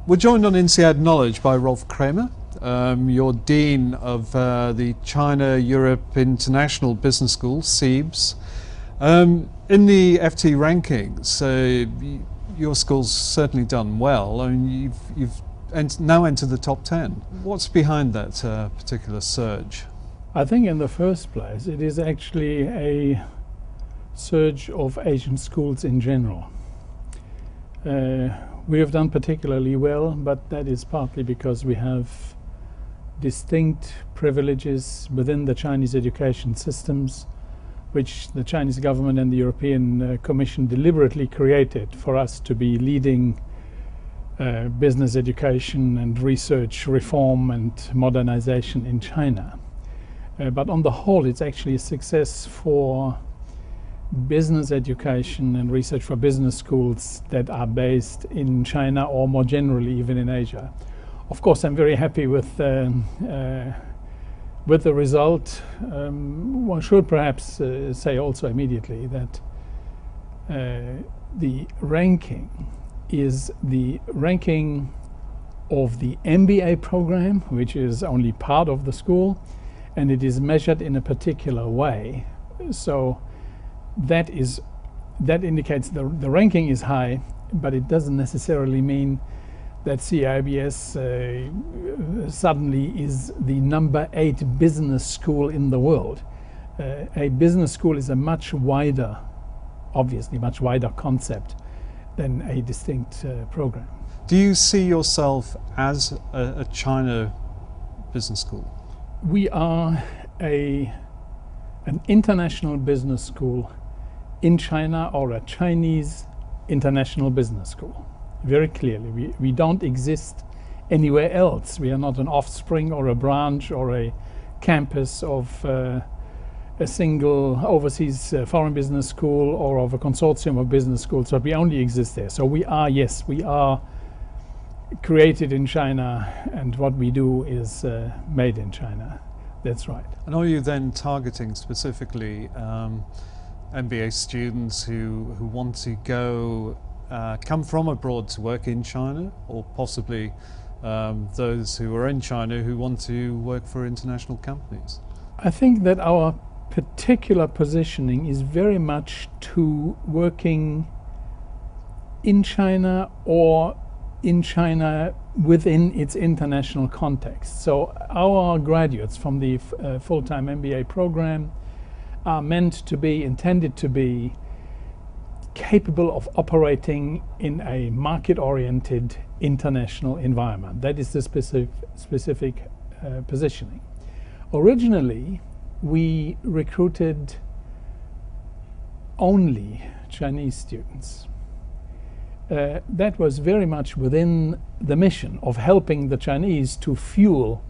We're joined on INSEAD Knowledge by Rolf Cremer. You're Dean of the China Europe International Business School, CEIBS. In the FT rankings, your school's certainly done well. I mean, you've now entered the top 10. What's behind that particular surge? I think in the first place it is actually a surge of Asian schools in general. We have done particularly well, but that is partly because we have distinct privileges within the Chinese education systems, which the Chinese government and the European Commission deliberately created for us to be leading business education and research reform and modernization in China. But on the whole, it's actually a success for business education and research for business schools that are based in China or more generally even in Asia. Of course, I'm very happy with the result. One should perhaps say also immediately that the ranking is the ranking of the MBA program, which is only part of the school, and it is measured in a particular way. So that indicates the ranking is high, but it doesn't necessarily mean that CEIBS suddenly is the number 8 business school in the world. A business school is a much wider, obviously much wider concept than a distinct program. Do you see yourself as a China business school? We are an international business school in China, or a Chinese international business school. Very clearly, we don't exist anywhere else. We are not an offspring or a branch or a campus of a single overseas foreign business school or of a consortium of business schools, but we only exist there. So we are, yes, we are created in China, and what we do is made in China. That's right. And are you then targeting specifically MBA students who want to come from abroad to work in China, or possibly those who are in China who want to work for international companies? I think that our particular positioning is very much to working in China or in China within its international context. So our graduates from the full-time MBA program are intended to be capable of operating in a market-oriented international environment. That is the specific positioning. Originally, we recruited only Chinese students. That was very much within the mission of helping the Chinese to fuel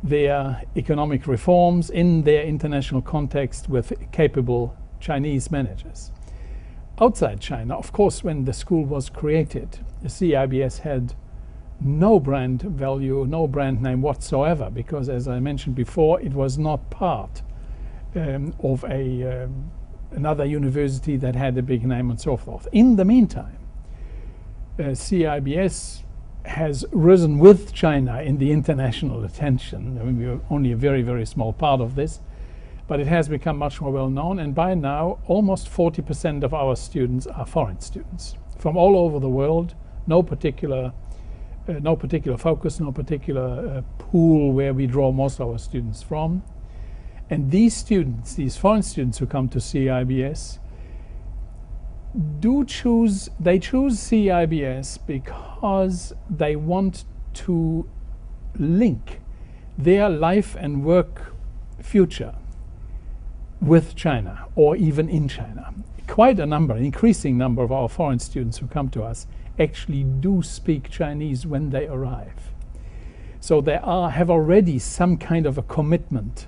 their economic reforms in their international context with capable Chinese managers. Outside China, of course, when the school was created, the CEIBS had no brand value, no brand name whatsoever, because, as I mentioned before, it was not part of another university that had a big name and so forth. In the meantime, CEIBS has risen with China in the international attention. I mean, we are only a very, very small part of this, but it has become much more well known, and by now almost 40% of our students are foreign students from all over the world. No particular focus, no particular pool where we draw most of our students from. And these students, these foreign students who come to CEIBS, choose CEIBS because they want to link their life and work future with China, or even in China. Quite an increasing number of our foreign students who come to us actually do speak Chinese when they arrive. So they have already some kind of a commitment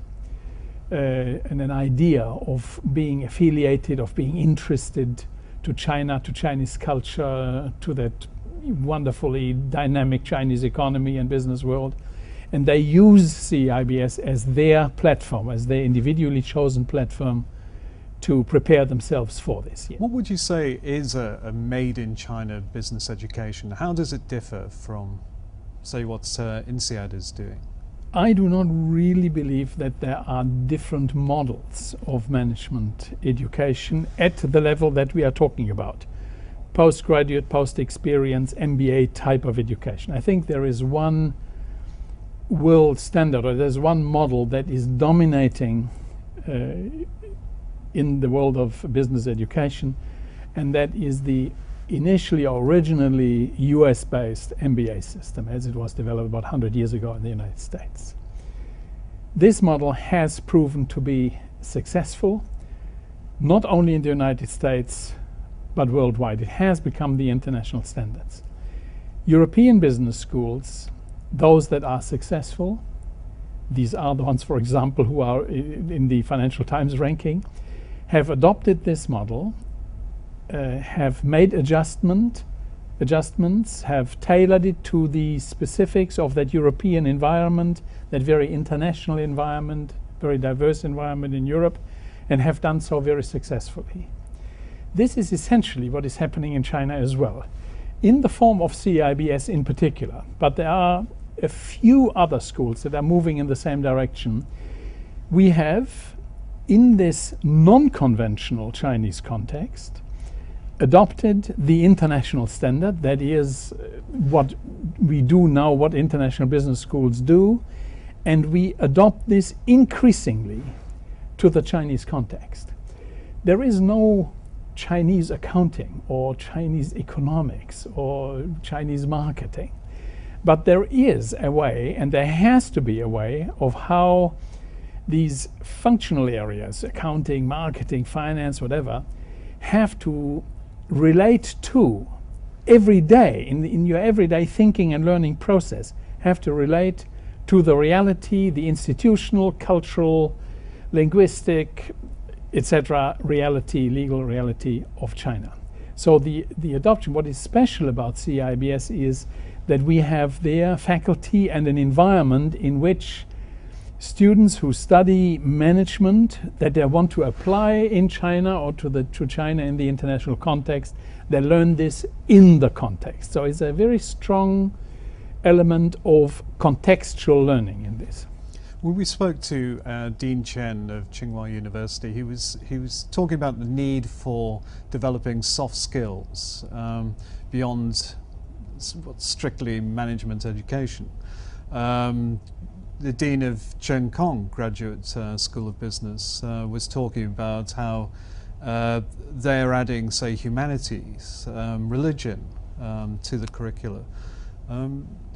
and an idea of being affiliated, of being interested to China, to Chinese culture, to that wonderfully dynamic Chinese economy and business world. And they use CEIBS as their platform, as their individually chosen platform to prepare themselves for this. Yeah. What would you say is a made-in-China business education? How does it differ from, say, what INSEAD is doing? I do not really believe that there are different models of management education at the level that we are talking about. Postgraduate, post-experience, MBA type of education. I think there is one world standard, or there's one model that is dominating in the world of business education, and that is the originally US-based MBA system as it was developed about 100 years ago in the United States. This model has proven to be successful, not only in the United States, but worldwide. It has become the international standards. European business schools, those that are successful, these are the ones, for example, who are in the Financial Times ranking, have adopted this model, have made adjustments, have tailored it to the specifics of that European environment, that very international environment, very diverse environment in Europe, and have done so very successfully. This is essentially what is happening in China as well, in the form of CEIBS in particular, but there are a few other schools that are moving in the same direction. We have, in this non-conventional Chinese context, adopted the international standard. That is what we do now, what international business schools do, and we adopt this increasingly to the Chinese context. There is no Chinese accounting or Chinese economics or Chinese marketing, but there is a way, and there has to be a way, of how these functional areas, accounting, marketing, finance, whatever, have to relate to every day, in your everyday thinking and learning process, have to relate to the reality, the institutional, cultural, linguistic, etc. reality, legal reality of China. So the adoption, what is special about CEIBS is that we have there faculty and an environment in which students who study management that they want to apply in China or to China in the international context, they learn this in the context. So it's a very strong element of contextual learning in this. When we spoke to Dean Chen of Tsinghua University, he was talking about the need for developing soft skills beyond strictly management education. The Dean of Cheung Kong Graduate School of Business was talking about how they're adding, say, humanities, religion to the curricula.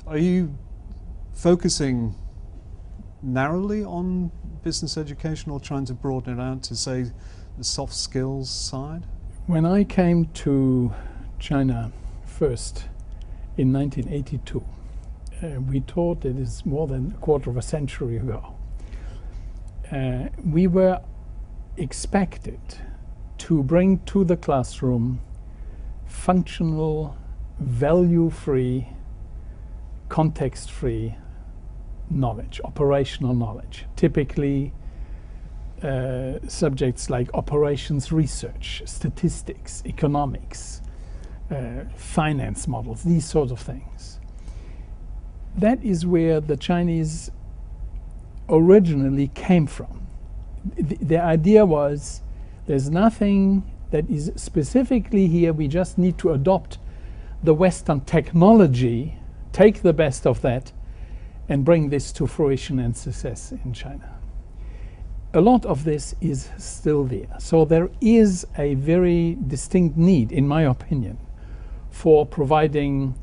Are you focusing narrowly on business education or trying to broaden it out to, say, the soft skills side? When I came to China first in 1982, we taught, it is more than a quarter of a century ago, we were expected to bring to the classroom functional, value-free, context-free knowledge, operational knowledge. Typically subjects like operations research, statistics, economics, finance models, these sorts of things. That is where the Chinese originally came from. The idea was there's nothing that is specifically here, we just need to adopt the Western technology, take the best of that, and bring this to fruition and success in China. A lot of this is still there. So there is a very distinct need, in my opinion, for providing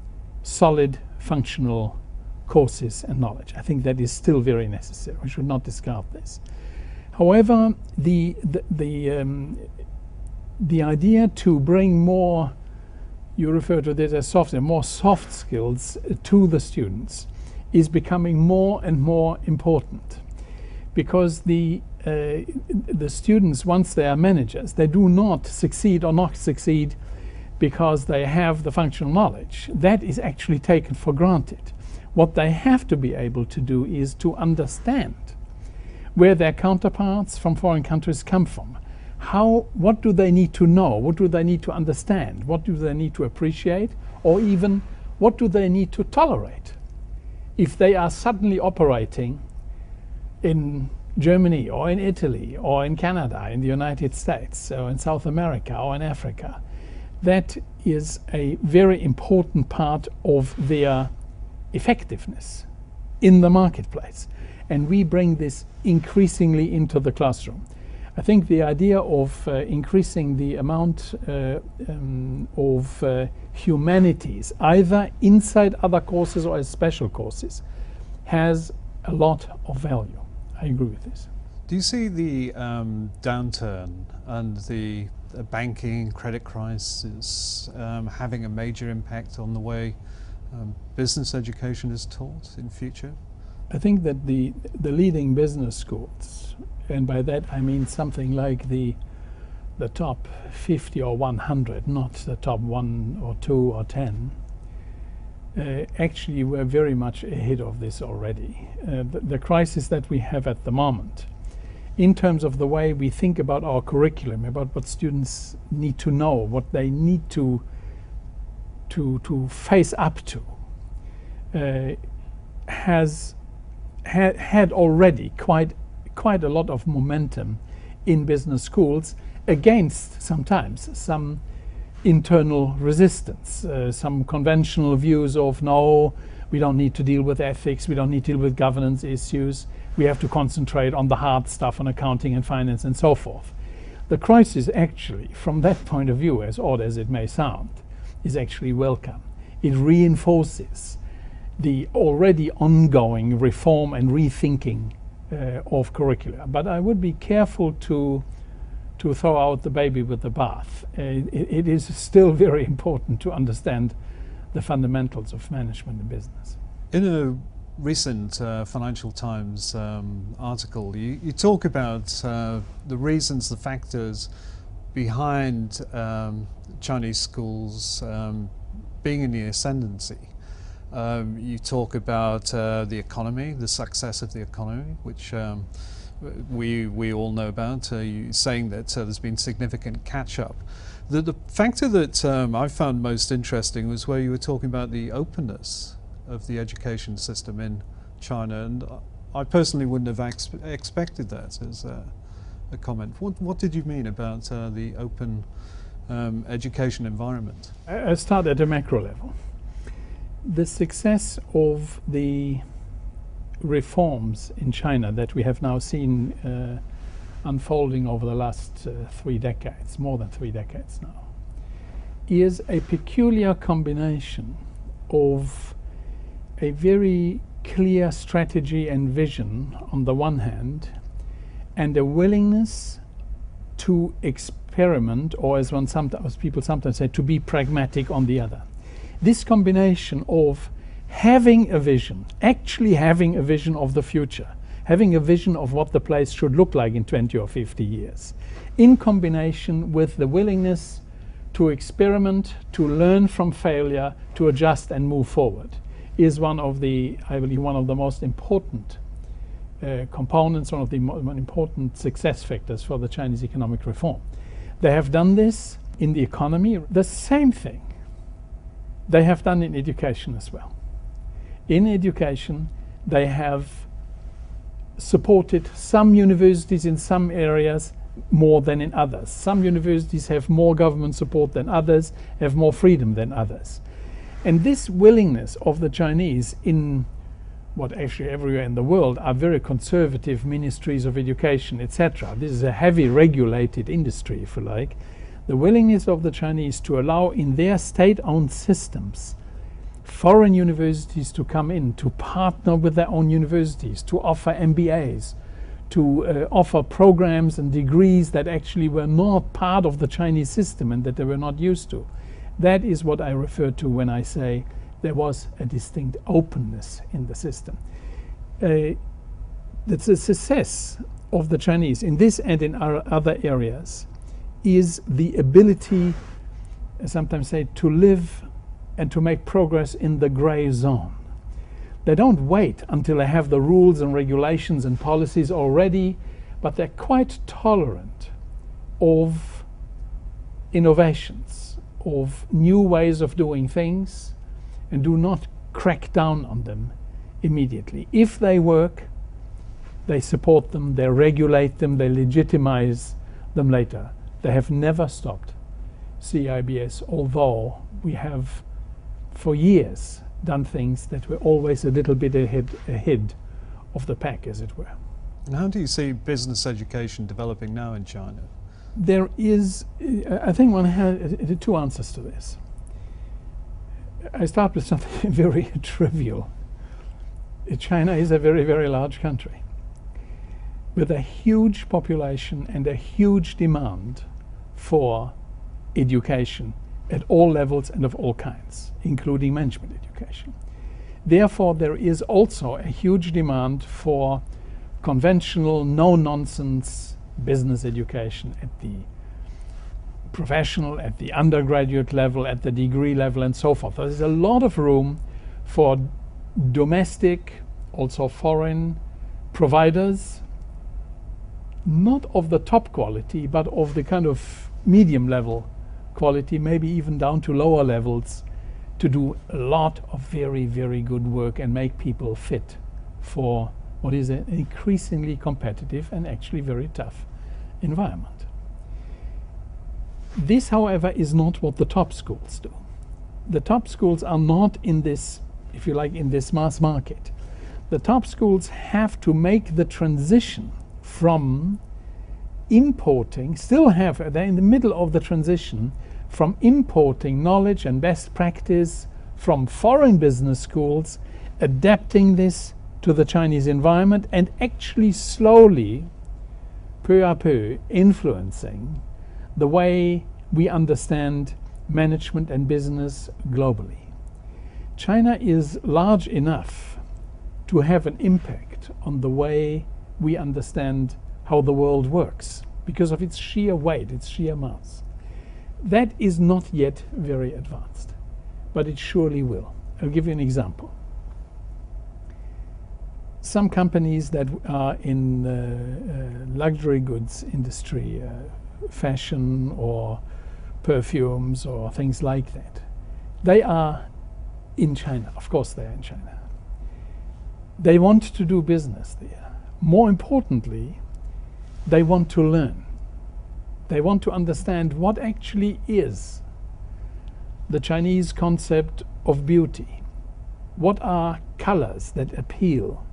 solid, functional courses and knowledge. I think that is still very necessary. We should not discard this. However, the idea to bring more, you refer to this as more soft skills to the students is becoming more and more important, because the students, once they are managers, they do not succeed or not succeed because they have the functional knowledge. That is actually taken for granted. What they have to be able to do is to understand where their counterparts from foreign countries come from, what do they need to know? What do they need to understand? What do they need to appreciate? Or even what do they need to tolerate? If they are suddenly operating in Germany or in Italy or in Canada, in the United States, or in South America or in Africa, that is a very important part of their effectiveness in the marketplace. And we bring this increasingly into the classroom. I think the idea of increasing the amount of humanities, either inside other courses or as special courses, has a lot of value. I agree with this. Do you see the downturn and the banking credit crisis having a major impact on the way business education is taught in future? I think that the leading business schools, and by that I mean something like the top 50 or 100, not the top 1 or 2 or 10, actually were very much ahead of this already. The crisis that we have at the moment, in terms of the way we think about our curriculum, about what students need to know, what they need to face up to, has had already quite a lot of momentum in business schools against sometimes some internal resistance, some conventional views of no, we don't need to deal with ethics, we don't need to deal with governance issues, we have to concentrate on the hard stuff, on accounting and finance and so forth. The crisis actually, from that point of view, as odd as it may sound, is actually welcome. It reinforces the already ongoing reform and rethinking of curricula. But I would be careful to throw out the baby with the bath. It is still very important to understand the fundamentals of management and business. In a recent Financial Times article, you talk about the reasons, the factors behind Chinese schools being in the ascendancy. You talk about the economy, the success of the economy, which we all know about. You saying that there's been significant catch-up. The factor that I found most interesting was where you were talking about the openness of the education system in China, and I personally wouldn't have expected that as a comment. What did you mean about the open education environment? I start at a macro level. The success of the reforms in China that we have now seen unfolding over the last 3 decades, more than 3 decades now, is a peculiar combination of a very clear strategy and vision on the one hand, and a willingness to experiment, or as people sometimes say, to be pragmatic on the other. This combination of having a vision, actually having a vision of the future, having a vision of what the place should look like in 20 or 50 years, in combination with the willingness to experiment, to learn from failure, to adjust and move forward, is one of the, I believe, one of the most important components, one of the important success factors for the Chinese economic reform. They have done this in the economy. The same thing they have done in education as well. In education, they have supported some universities in some areas more than in others. Some universities have more government support than others, have more freedom than others. And this willingness of the Chinese, in what actually everywhere in the world are very conservative ministries of education, etc. This is a heavy regulated industry, if you like. The willingness of the Chinese to allow in their state-owned systems foreign universities to come in, to partner with their own universities, to offer MBAs, to offer programs and degrees that actually were not part of the Chinese system and that they were not used to. That is what I refer to when I say there was a distinct openness in the system. The success of the Chinese in this and in our other areas is the ability, I sometimes say, to live and to make progress in the gray zone. They don't wait until they have the rules and regulations and policies already, but they're quite tolerant of innovations, of new ways of doing things, and do not crack down on them immediately. If they work, they support them, they regulate them, they legitimize them later. They have never stopped CEIBS, although we have for years done things that were always a little bit ahead of the pack, as it were. And how do you see business education developing now in China? There is, I think one has two answers to this. I start with something very trivial. China is a very, very large country with a huge population and a huge demand for education at all levels and of all kinds, including management education. Therefore, there is also a huge demand for conventional, no-nonsense business education at the professional, at the undergraduate level, at the degree level, and so forth. There's a lot of room for domestic, also foreign providers, not of the top quality, but of the kind of medium level quality, maybe even down to lower levels, to do a lot of very, very good work and make people fit for what is an increasingly competitive and actually very tough environment. This, however, is not what the top schools do. The top schools are not in this, if you like, in this mass market. The top schools have to make the transition from importing, they're in the middle of the transition from importing knowledge and best practice from foreign business schools, adapting this to the Chinese environment, and actually slowly, peu à peu, influencing the way we understand management and business globally. China is large enough to have an impact on the way we understand how the world works because of its sheer weight, its sheer mass. That is not yet very advanced, but it surely will. I'll give you an example. Some companies that are in luxury goods industry, fashion or perfumes or things like that, they are in China. Of course they are in China. They want to do business there. More importantly, they want to learn. They want to understand what actually is the Chinese concept of beauty. What are colors that appeal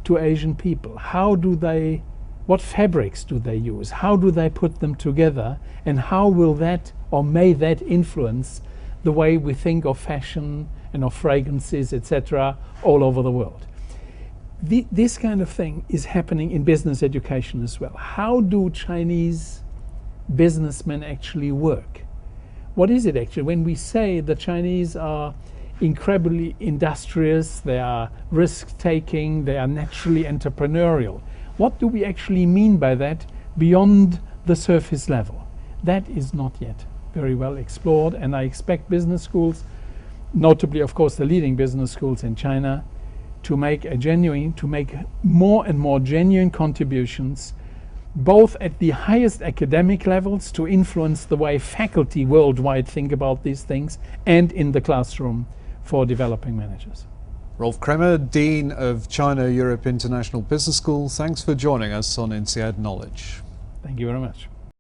to Asian people? What fabrics do they use? How do they put them together? And how will that, or may that, influence the way we think of fashion and of fragrances, etc., all over the world? This kind of thing is happening in business education as well. How do Chinese businessmen actually work? What is it actually? When we say the Chinese are incredibly industrious, they are risk-taking, they are naturally entrepreneurial, what do we actually mean by that beyond the surface level? That is not yet very well explored, and I expect business schools, notably of course the leading business schools in China, to make more and more genuine contributions, both at the highest academic levels to influence the way faculty worldwide think about these things, and in the classroom for developing managers. Rolf Cremer, Dean of China Europe International Business School, thanks for joining us on INSEAD Knowledge. Thank you very much.